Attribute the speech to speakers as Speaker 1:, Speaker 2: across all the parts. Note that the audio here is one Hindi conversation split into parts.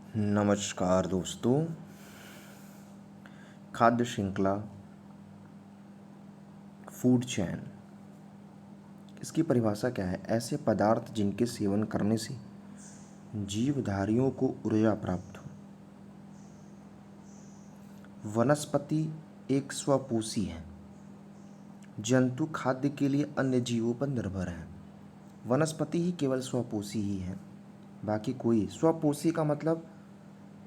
Speaker 1: नमस्कार दोस्तों। खाद्य श्रृंखला, फूड चैन, इसकी परिभाषा क्या है? ऐसे पदार्थ जिनके सेवन करने से जीवधारियों को ऊर्जा प्राप्त हो। वनस्पति एक स्वपोषी है। जंतु खाद्य के लिए अन्य जीवों पर निर्भर हैं। वनस्पति ही केवल स्वपोषी ही है, बाकी कोई। स्वपोषी का मतलब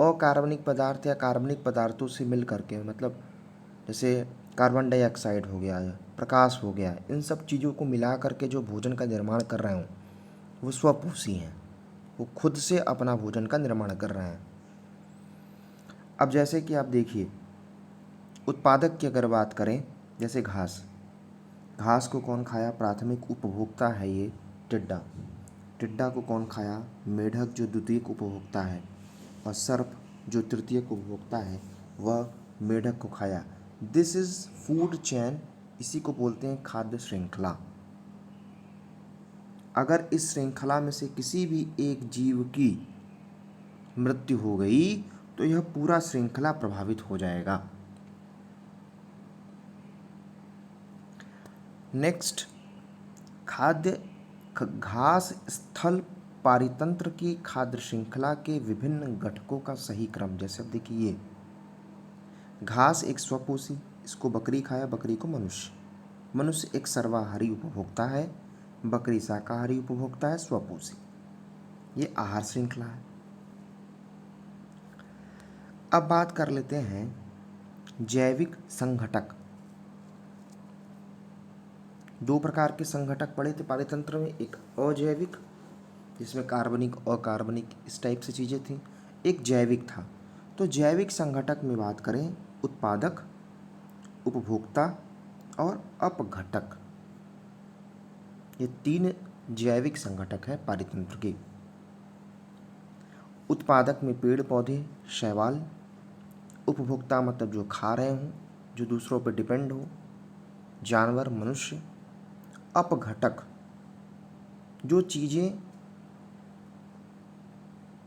Speaker 1: अकार्बनिक पदार्थ या कार्बनिक पदार्थों से मिल करके, मतलब जैसे कार्बन डाइऑक्साइड हो गया, प्रकाश हो गया, इन सब चीज़ों को मिला करके जो भोजन का निर्माण कर रहे हों वो स्वपोषी हैं। वो खुद से अपना भोजन का निर्माण कर रहे हैं। अब जैसे कि आप देखिए, उत्पादक की अगर बात करें, जैसे घास। घास को कौन खाया? प्राथमिक उपभोक्ता है ये टिड्डा। टिड्डा को कौन खाया? मेढक जो द्वितीयक उपभोक्ता है, और सर्प जो तृतीयक उपभोक्ता है वह मेढक को खाया। This is food chain. इसी को बोलते हैं खाद्य श्रृंखला। अगर इस श्रृंखला में से किसी भी एक जीव की मृत्यु हो गई तो यह पूरा श्रृंखला प्रभावित हो जाएगा। नेक्स्ट, खाद्य घास स्थल पारितंत्र की खाद्य श्रृंखला के विभिन्न घटकों का सही क्रम। जैसे अब देखिए, ये घास एक स्वपोषी, इसको बकरी खाया, बकरी को मनुष्य। मनुष्य एक सर्वाहारी उपभोक्ता है, बकरी शाकाहारी उपभोक्ता है, स्वपोषी। ये आहार श्रृंखला है। अब बात कर लेते हैं जैविक संघटक। दो प्रकार के संघटक पढ़े थे पारितंत्र में, एक अजैविक जिसमें कार्बनिक अकार्बनिक इस टाइप से चीज़ें थी, एक जैविक था। तो जैविक संघटक में बात करें, उत्पादक, उपभोक्ता और अपघटक, ये तीन जैविक संघटक हैं पारितंत्र के। उत्पादक में पेड़ पौधे, शैवाल। उपभोक्ता मतलब जो खा रहे हों, जो दूसरों पर डिपेंड हो, जानवर, मनुष्य। अपघटक जो चीज़ें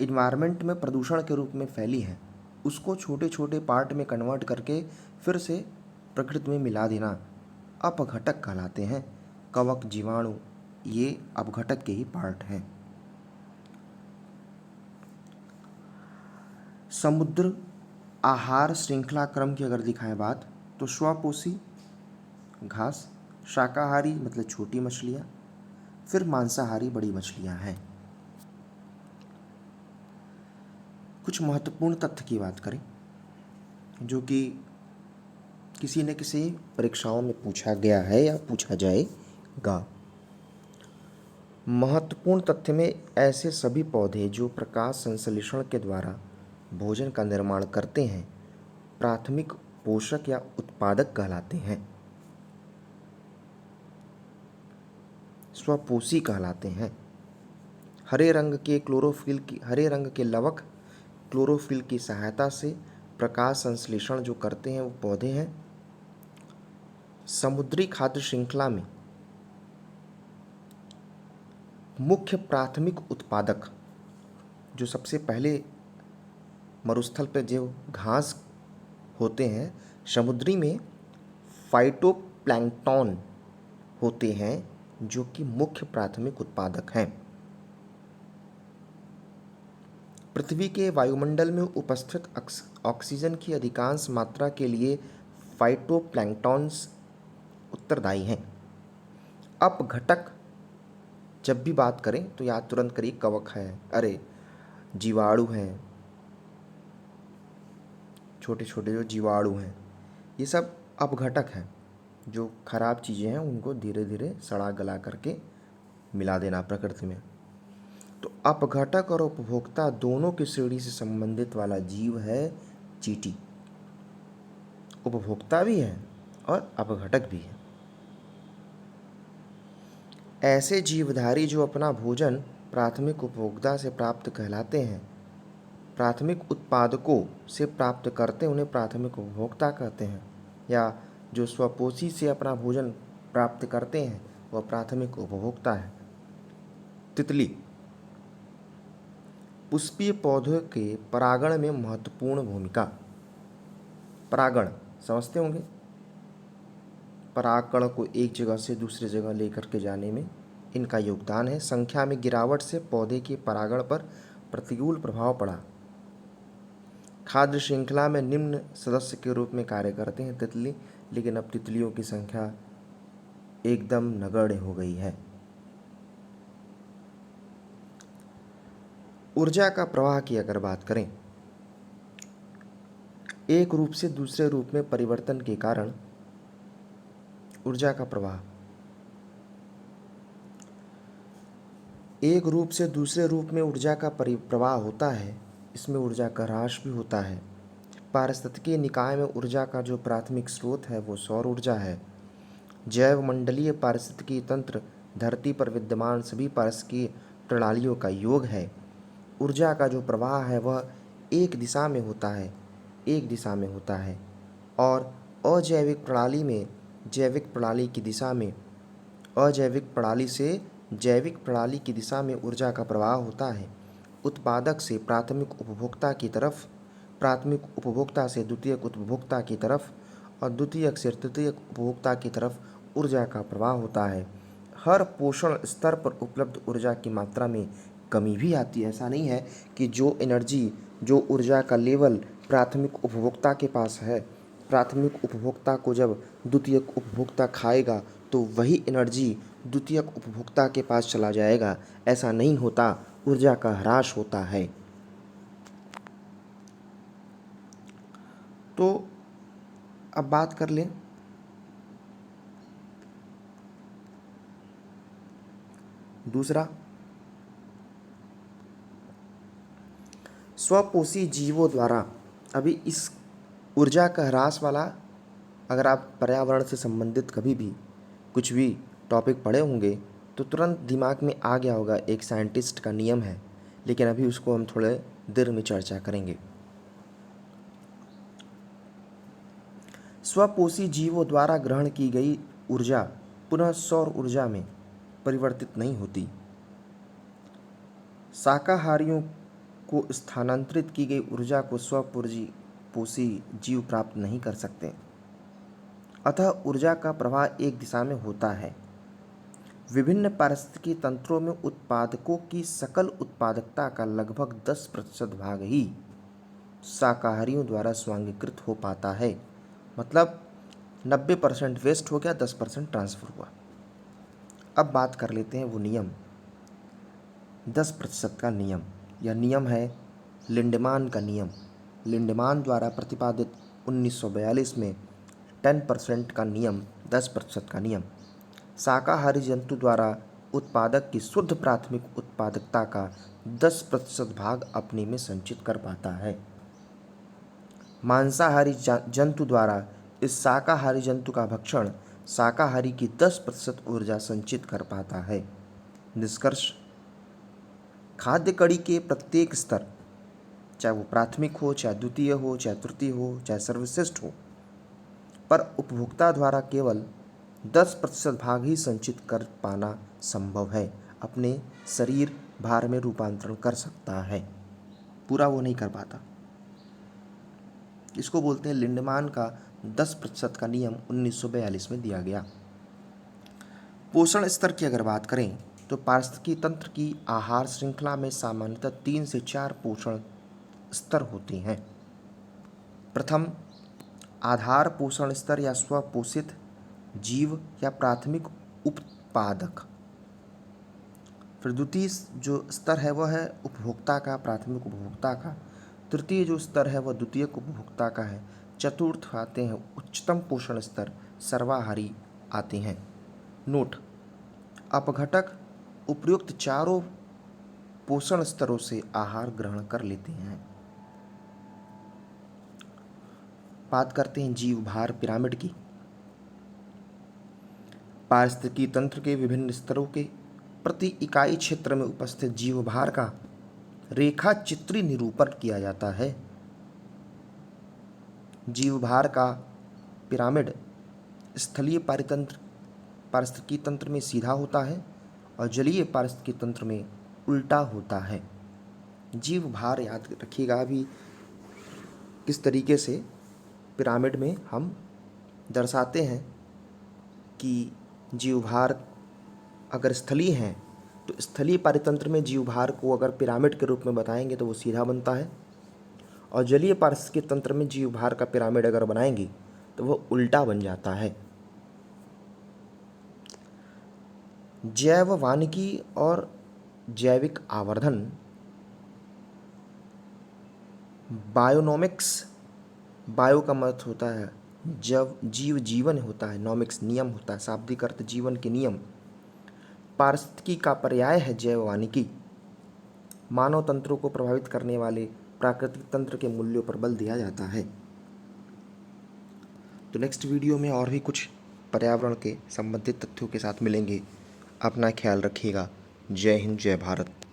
Speaker 1: इन्वायरमेंट में प्रदूषण के रूप में फैली हैं उसको छोटे छोटे पार्ट में कन्वर्ट करके फिर से प्रकृति में मिला देना, अपघटक कहलाते हैं। कवक, जीवाणु, ये अपघटक के ही पार्ट हैं। समुद्र आहार श्रृंखला क्रम की अगर दिखाएं बात, तो स्वपोषी घास, शाकाहारी मतलब छोटी मछलियाँ, फिर मांसाहारी बड़ी मछलियाँ हैं। कुछ महत्वपूर्ण तथ्य की बात करें जो कि किसी न किसी परीक्षाओं में पूछा गया है या पूछा जाएगा। महत्वपूर्ण तथ्य में ऐसे सभी पौधे जो प्रकाश संश्लेषण के द्वारा भोजन का निर्माण करते हैं प्राथमिक पोषक या उत्पादक कहलाते हैं, स्वपोषी कहलाते हैं। हरे रंग के लवक क्लोरोफिल की सहायता से प्रकाश संश्लेषण जो करते हैं वो पौधे हैं। समुद्री खाद्य श्रृंखला में मुख्य प्राथमिक उत्पादक जो सबसे पहले मरुस्थल पर जो घास होते हैं, समुद्री में फाइटोप्लैंक्टन होते हैं जो कि मुख्य प्राथमिक उत्पादक हैं। पृथ्वी के वायुमंडल में उपस्थित ऑक्सीजन की अधिकांश मात्रा के लिए फाइटोप्लैंक्टन्स उत्तरदायी हैं। अपघटक जब भी बात करें तो याद तुरंत करिए, कवक है, अरे जीवाणु हैं, छोटे छोटे जो जीवाणु हैं, ये सब अपघटक हैं। जो खराब चीज़ें हैं उनको धीरे धीरे सड़ा गला करके मिला देना प्रकृति में। तो अपघटक और उपभोक्ता दोनों की श्रेणी से संबंधित वाला जीव है चींटी। उपभोक्ता भी है और अपघटक भी है। ऐसे जीवधारी जो अपना भोजन प्राथमिक उपभोक्ता से प्राप्त कहलाते हैं, प्राथमिक उत्पादकों से प्राप्त करते हैं, उन्हें प्राथमिक उपभोक्ता कहते हैं। या जो स्वपोषी से अपना भोजन प्राप्त करते हैं वह प्राथमिक उपभोक्ता है। तितली पुष्पीय पौधों के परागण में महत्वपूर्ण भूमिका। परागण समझते होंगे, परागकण को एक जगह से दूसरी जगह लेकर के जाने में इनका योगदान है। संख्या में गिरावट से पौधे के परागण पर प्रतिकूल प्रभाव पड़ा। खाद्य श्रृंखला में निम्न सदस्य के रूप में कार्य करते हैं तितली, लेकिन अब तितलियों की संख्या एकदम नगण्य हो गई है। ऊर्जा का प्रवाह की अगर बात करें, एक रूप से दूसरे रूप में परिवर्तन के कारण ऊर्जा का प्रवाह, एक रूप से दूसरे रूप में ऊर्जा का प्रवाह होता है। इसमें ऊर्जा का ह्रास भी होता है। पारिस्थितिकीय निकाय में ऊर्जा का जो प्राथमिक स्रोत है वो सौर ऊर्जा है। जैव मंडलीय पारिस्थितिकीय तंत्र धरती पर विद्यमान सभी पारिस्थितिकीय प्रणालियों का योग है। ऊर्जा का जो प्रवाह है वह एक दिशा में होता है, एक दिशा में होता है, और अजैविक प्रणाली में जैविक प्रणाली की दिशा में, अजैविक प्रणाली से जैविक प्रणाली की दिशा में ऊर्जा का प्रवाह होता है। उत्पादक से प्राथमिक उपभोक्ता की तरफ, प्राथमिक उपभोक्ता से द्वितीयक उपभोक्ता की तरफ, और द्वितीयक से तृतीयक उपभोक्ता की तरफ ऊर्जा का प्रवाह होता है। हर पोषण स्तर पर उपलब्ध ऊर्जा की मात्रा में कमी भी आती है। ऐसा नहीं है कि जो एनर्जी, जो ऊर्जा का लेवल प्राथमिक उपभोक्ता के पास है, प्राथमिक उपभोक्ता को जब द्वितीयक उपभोक्ता खाएगा तो वही एनर्जी द्वितीयक उपभोक्ता के पास चला जाएगा। ऐसा नहीं होता, ऊर्जा का ह्रास होता है। तो अब बात कर लें दूसरा, स्वपोषी जीवों द्वारा। अभी इस ऊर्जा का ह्रास वाला, अगर आप पर्यावरण से संबंधित कभी भी कुछ भी टॉपिक पढ़े होंगे तो तुरंत दिमाग में आ गया होगा, एक साइंटिस्ट का नियम है, लेकिन अभी उसको हम थोड़े देर में चर्चा करेंगे। स्वपोषी जीवों द्वारा ग्रहण की गई ऊर्जा पुनः सौर ऊर्जा में परिवर्तित नहीं होती। शाकाहारियों को स्थानांतरित की गई ऊर्जा को स्वपोषी जीव प्राप्त नहीं कर सकते, अतः ऊर्जा का प्रवाह एक दिशा में होता है। विभिन्न पारिस्थितिकी तंत्रों में उत्पादकों की सकल उत्पादकता का लगभग 10% भाग ही शाकाहारियों द्वारा स्वांगीकृत हो पाता है। मतलब 90% वेस्ट हो गया, 10% ट्रांसफर हुआ। अब बात कर लेते हैं वो नियम, 10% का नियम। यह नियम है लिंडमान का नियम। लिंडमान द्वारा प्रतिपादित 1942 में 10% का नियम, 10% का नियम। शाकाहारी जंतु द्वारा उत्पादक की शुद्ध प्राथमिक उत्पादकता का 10% भाग अपने में संचित कर पाता है। मांसाहारी जंतु द्वारा इस शाकाहारी जंतु का भक्षण शाकाहारी की 10% ऊर्जा संचित कर पाता है। निष्कर्ष, खाद्य कड़ी के प्रत्येक स्तर, चाहे वो प्राथमिक हो, चाहे द्वितीय हो, चाहे तृतीय हो, चाहे सर्वश्रेष्ठ हो, पर उपभोक्ता द्वारा केवल 10% भाग ही संचित कर पाना संभव है। अपने शरीर भार में रूपांतरण कर सकता है, पूरा वो नहीं कर पाता। इसको बोलते हैं लिंडमान का 10% का नियम, 1942 में दिया गया। पोषण स्तर की अगर बात करें तो पारिस्थितिकी तंत्र की आहार श्रृंखला में सामान्यतः 3 से 4 पोषण स्तर होते हैं। प्रथम, आधार पोषण स्तर या स्वपोषित जीव या प्राथमिक उत्पादक। फिर द्वितीय जो स्तर है वह है उपभोक्ता का, प्राथमिक उपभोक्ता का। तृतीय जो स्तर है वह द्वितीयक उपभोक्ता का है। चतुर्थ आते हैं उच्चतम पोषण स्तर, सर्वाहारी आते हैं। नोट, अपघटक उपयुक्त चारों पोषण स्तरों से आहार ग्रहण कर लेते हैं। बात करते हैं जीव भार पिरामिड की। पारिस्थितिकी तंत्र के विभिन्न स्तरों के प्रति इकाई क्षेत्र में उपस्थित जीव भार का रेखा चित्रीय निरूपण किया जाता है। जीव भार का पिरामिड स्थलीय पारिस्थितिकी तंत्र में सीधा होता है और जलीय पारिस्थितिकी तंत्र में उल्टा होता है। जीव भार याद रखिएगा अभी किस तरीके से पिरामिड में हम दर्शाते हैं कि जीव भार अगर स्थलीय हैं तो स्थलीय पारितंत्र में जीव भार को अगर पिरामिड के रूप में बताएंगे तो वो सीधा बनता है, और जलीय पारिस्थितिक तंत्र में जीव भार का पिरामिड अगर बनाएंगे तो वह उल्टा बन जाता है। जैव वानिकी और जैविक आवर्धन बायोनोमिक्स, बायो का मतलब होता है जब जीव जीवन होता है, नोमिक्स नियम होता है, शाब्दिक अर्थ जीवन के नियम, पारिस्थितिकी का पर्याय है जैव वानिकी। मानव तंत्रों को प्रभावित करने वाले प्राकृतिक तंत्र के मूल्यों पर बल दिया जाता है। तो नेक्स्ट वीडियो में और भी कुछ पर्यावरण के संबंधित तथ्यों के साथ मिलेंगे। अपना ख्याल रखिएगा। जय हिंद, जय भारत।